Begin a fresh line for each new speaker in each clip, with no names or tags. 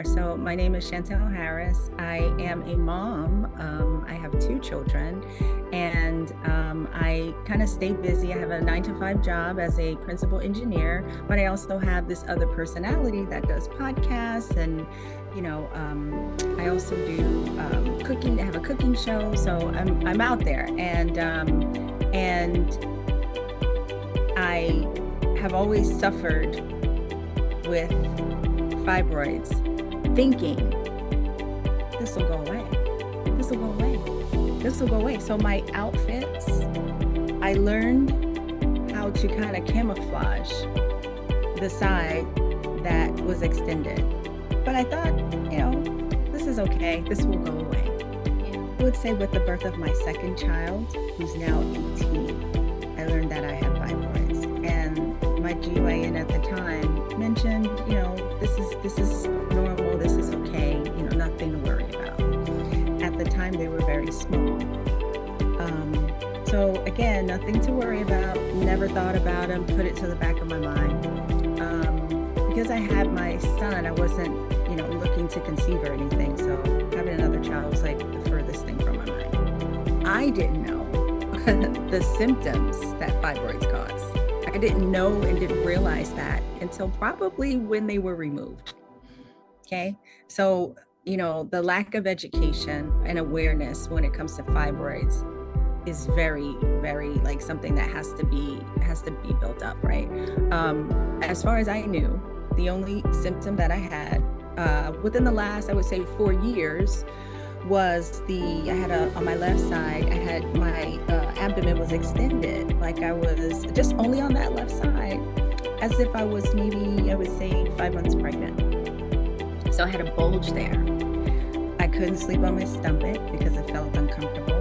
So my name is Chantell Harris. I am a mom. I have 2 children, and I kind of stay busy. I have a 9-to-5 job as a principal engineer, but I also have this other personality that does podcasts, and I also do cooking. I have a cooking show, so I'm out there, and I have always suffered with fibroids, thinking this will go away. This will go away. This will go away. So my outfits, I learned how to kind of camouflage the side that was extended. But I thought, this is okay. This will go away. I would say with the birth of my second child, who's now 18, I learned that I had fibroids. And my GYN at the time mentioned, this is normal, this is okay, nothing to worry about. At the time, they were very small. So again, nothing to worry about, never thought about them, put it to the back of my mind. Because I had my son, I wasn't, looking to conceive or anything. So having another child was like the furthest thing from my mind. I didn't know the symptoms that fibroids cause. I didn't know and didn't realize that until probably when they were removed. Okay. So, the lack of education and awareness when it comes to fibroids is very, very like something that has to be built up, right? As far as I knew, the only symptom that I had within the last, I would say 4 years, was on my left side, I had my abdomen was extended, like I was just only on that left side, as if I was maybe, I would say 5 months pregnant. So I had a bulge there. I couldn't sleep on my stomach because it felt uncomfortable.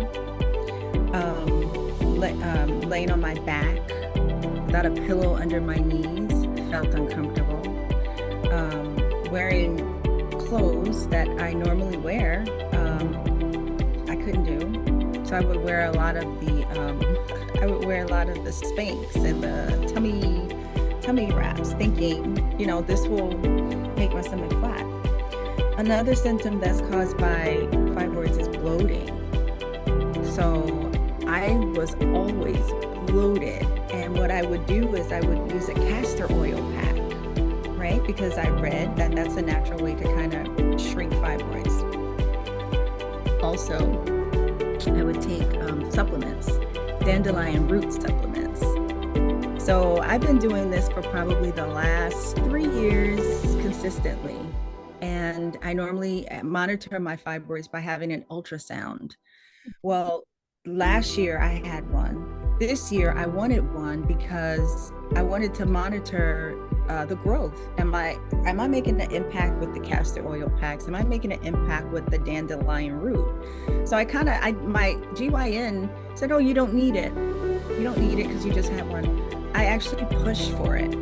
Laying on my back without a pillow under my knees felt uncomfortable. Wearing clothes that I normally wear, I couldn't do. So I would wear a lot of the Spanx and the tummy wraps, thinking, this will make my stomach flat. Another symptom that's caused by fibroids is bloating. So I was always bloated, and what I would do is I would use a castor oil pack, right? Because I read that that's a natural way to kind of shrink fibroids. Also, I would take supplements, dandelion root supplements. So I've been doing this for probably the last 3 years consistently. And I normally monitor my fibroids by having an ultrasound. Well, last year I had one. This year I wanted one because I wanted to monitor the growth. Am I making an impact with the castor oil packs? Am I making an impact with the dandelion root? So my GYN said, oh, you don't need it. You don't need it because you just have one. I actually pushed for it.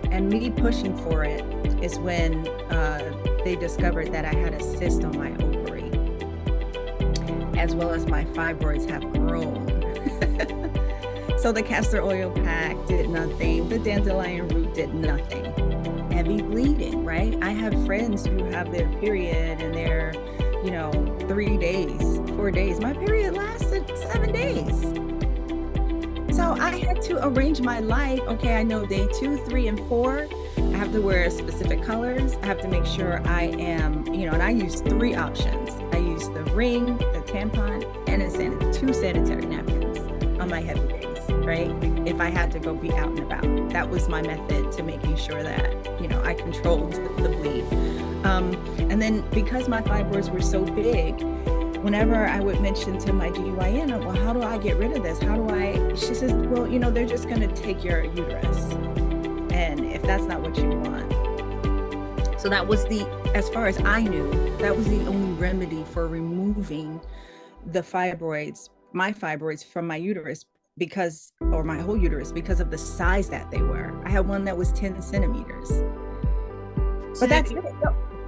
And me pushing for it is when they discovered that I had a cyst on my ovary, as well as my fibroids have grown. So the castor oil pack did nothing. The dandelion root did nothing. Heavy bleeding, right? I have friends who have their period and they're, 3 days, 4 days. My period lasted 7 days. So I had to arrange my life. Okay, I know day 2, 3, and 4, I have to wear specific colors. I have to make sure I am, and I use 3 options. I use the ring, the tampon, and 2 sanitary napkins on my heavy days, right? If I had to go be out and about. That was my method to making sure that, I controlled the bleed. And then because my fibroids were so big, whenever I would mention to my GYN, well, how do I get rid of this? She says, well, they're just going to take your uterus. And if that's not what you want. So that was as far as I knew, that was the only remedy for removing the fibroids, my fibroids from my uterus or my whole uterus because of the size that they were. I had one that was 10 centimeters. But that's it.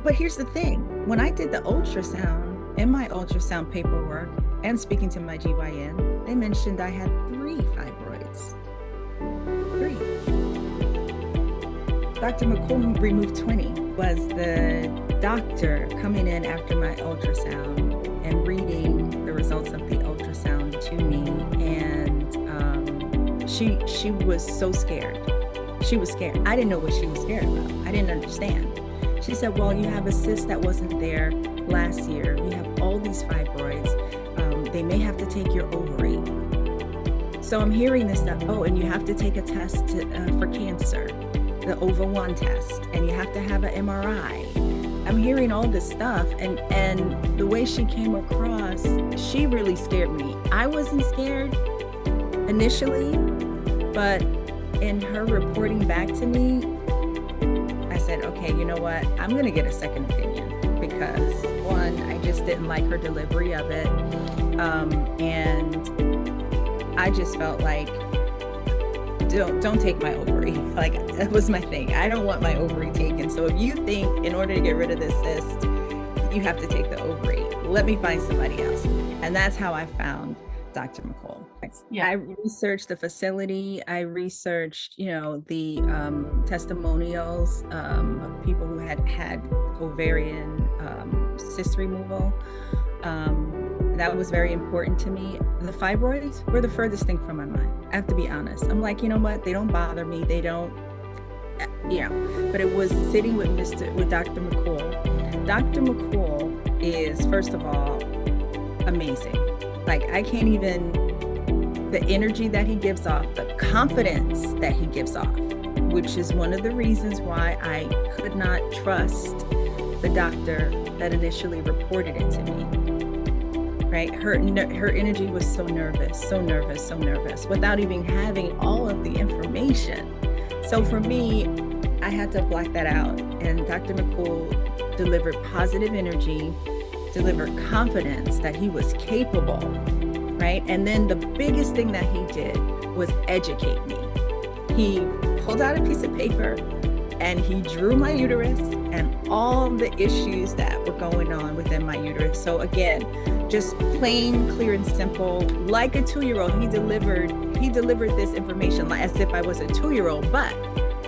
But here's the thing. When I did the ultrasound, in my ultrasound paperwork and speaking to my GYN, they mentioned I had 3 fibroids. 3. Dr. McCool removed 20 was the doctor coming in after my ultrasound and reading the results of the ultrasound to me. And she was so scared. She was scared. I didn't know what she was scared about. I didn't understand. She said, well, you have a cyst that wasn't there last year. You have all these fibroids. They may have to take your ovary. So I'm hearing this stuff. Oh, and you have to take a test for cancer, the OVA1 test, and you have to have an MRI. I'm hearing all this stuff, and the way she came across, she really scared me. I wasn't scared initially, but in her reporting back to me, I said, okay, you know what? I'm going to get a second opinion because, one, I just didn't like her delivery of it. And I just felt like, don't take my ovary. Like, that was my thing. I don't want my ovary taken. So if you think in order to get rid of this cyst, you have to take the ovary, let me find somebody else. And that's how I found Dr. McCool. Yeah. I researched the facility. I researched, the testimonials of people who had ovarian cyst removal. That was very important to me. The fibroids were the furthest thing from my mind. I have to be honest. I'm like, you know what? They don't bother me. They don't, but it was sitting with Dr. McCool. Dr. McCool is, first of all, amazing. Like, I can't even, the energy that he gives off, the confidence that he gives off, which is one of the reasons why I could not trust the doctor that initially reported it to me. Right? Her energy was so nervous, without even having all of the information. So for me, I had to block that out. And Dr. McCool delivered positive energy, delivered confidence that he was capable, right? And then the biggest thing that he did was educate me. He pulled out a piece of paper and he drew my uterus and all the issues that were going on within my uterus. So again, just plain, clear, and simple, like a 2-year-old. He delivered this information like as if I was a 2-year-old, but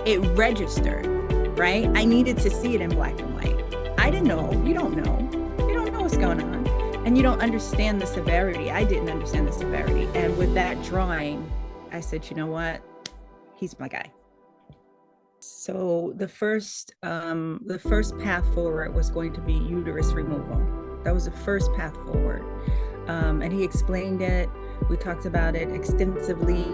it registered, right? I needed to see it in black and white. I didn't know. You don't know what's going on, and you don't understand the severity. I didn't understand the severity, and with that drawing, I said, you know what? He's my guy. So the first path forward was going to be uterus removal. That was the first path forward. And he explained it. We talked about it extensively.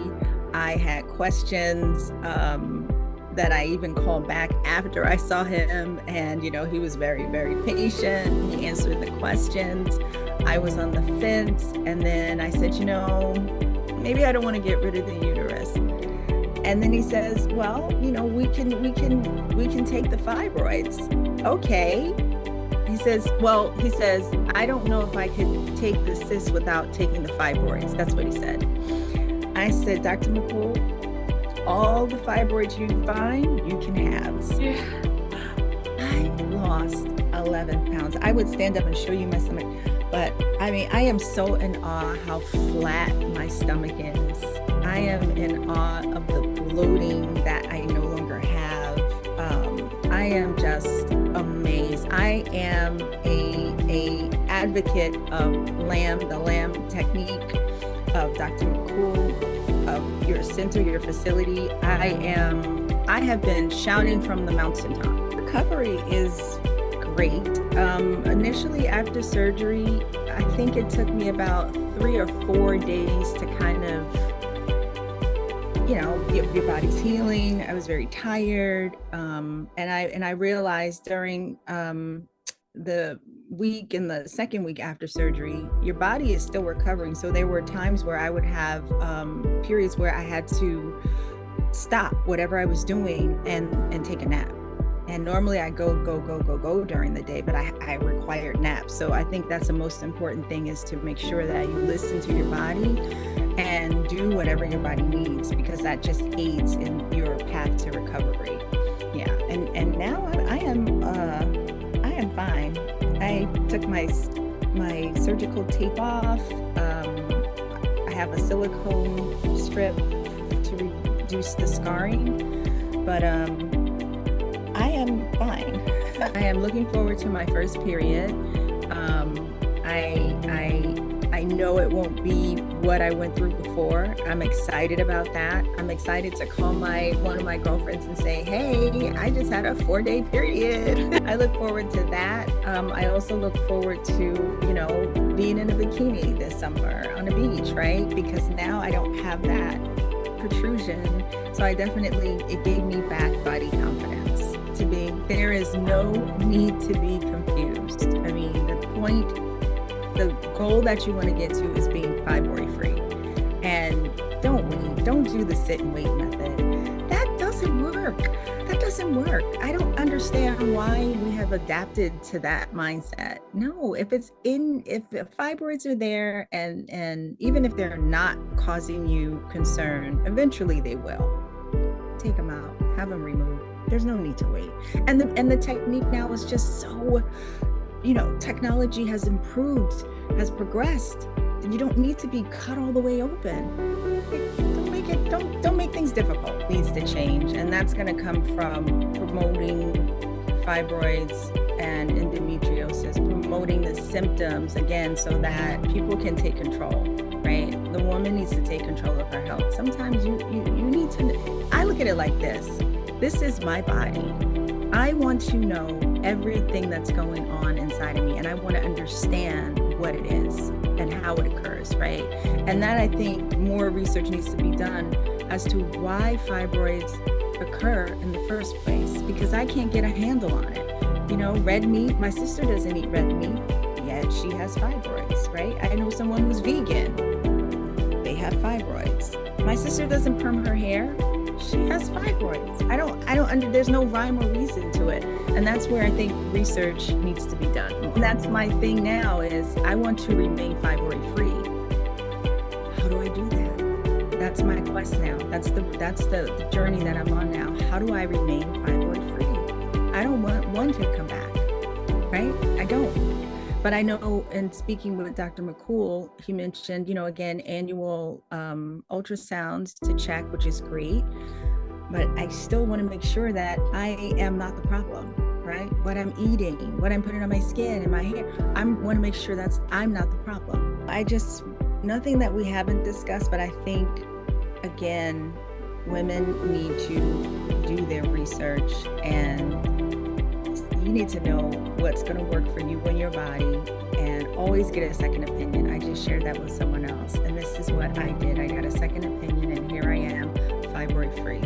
I had questions that I even called back after I saw him. And, he was very, very patient. He answered the questions. I was on the fence. And then I said, maybe I don't want to get rid of the uterus. And then he says, well, we can take the fibroids. Okay. He says, I don't know if I could take the cyst without taking the fibroids. That's what he said. I said, Dr. McCool, all the fibroids you find, you can have. Yeah. I lost 11 pounds. I would stand up and show you my stomach. But I am so in awe how flat my stomach is. I am in awe of the bloating that I no longer have. I am just amazed. I am a advocate of LAAM, the LAAM technique of Dr. McCool, of your center, your facility. I have been shouting from the mountaintop. Recovery is great. Initially after surgery, I think it took me about 3 or 4 days to kind of, your body's healing. I was very tired. And I realized during the week and the second week after surgery, your body is still recovering. So there were times where I would have periods where I had to stop whatever I was doing and take a nap. And normally I go during the day, but I required naps. So I think that's the most important thing, is to make sure that you listen to your body and do whatever your body needs, because that just aids in your path to recovery. Yeah, and now I am fine. I took my surgical tape off. I have a silicone strip to reduce the scarring, but fine. I am looking forward to my first period. I know it won't be what I went through before. I'm excited about that. I'm excited to call one of my girlfriends and say, hey, I just had a 4-day period. I look forward to that. I also look forward to, being in a bikini this summer on a beach, right? Because now I don't have that protrusion. So it gave me back body confidence there is no need to be confused. I mean, the goal that you want to get to is being fibroid free. And don't do the sit and wait method. That doesn't work. I don't understand why we have adapted to that mindset. No, if the fibroids are there and even if they're not causing you concern, eventually they will. Take them out, have them removed. There's no need to wait. And the technique now is just so, technology has improved, has progressed, and you don't need to be cut all the way open. Don't make things difficult. It needs to change, and that's going to come from promoting fibroids and endometriosis, promoting the symptoms again, so that people can take control. Right? The woman needs to take control of her health. Sometimes you need to. I look at it like this. This is my body. I want to know everything that's going on inside of me, and I want to understand what it is and how it occurs, right? And that, I think, more research needs to be done as to why fibroids occur in the first place, because I can't get a handle on it. Red meat, my sister doesn't eat red meat, yet she has fibroids, right? I know someone who's vegan. They have fibroids. My sister doesn't perm her hair. She has fibroids. There's no rhyme or reason to it. And that's where I think research needs to be done. And that's my thing now is I want to remain fibroid free. How do I do that? That's my quest now. That's the journey that I'm on now. How do I remain fibroid free? I don't want one to come back, right? I don't. But I know, in speaking with Dr. McCool, he mentioned, again, annual ultrasounds to check, which is great. But I still want to make sure that I am not the problem, right? What I'm eating, what I'm putting on my skin and my hair, I want to make sure I'm not the problem. Nothing that we haven't discussed, but I think, again, women need to do their research, and you need to know what's going to work for you and your body, and always get a second opinion. I just shared that with someone else, and this is what I did. I got a second opinion, and here I am, fibroid free.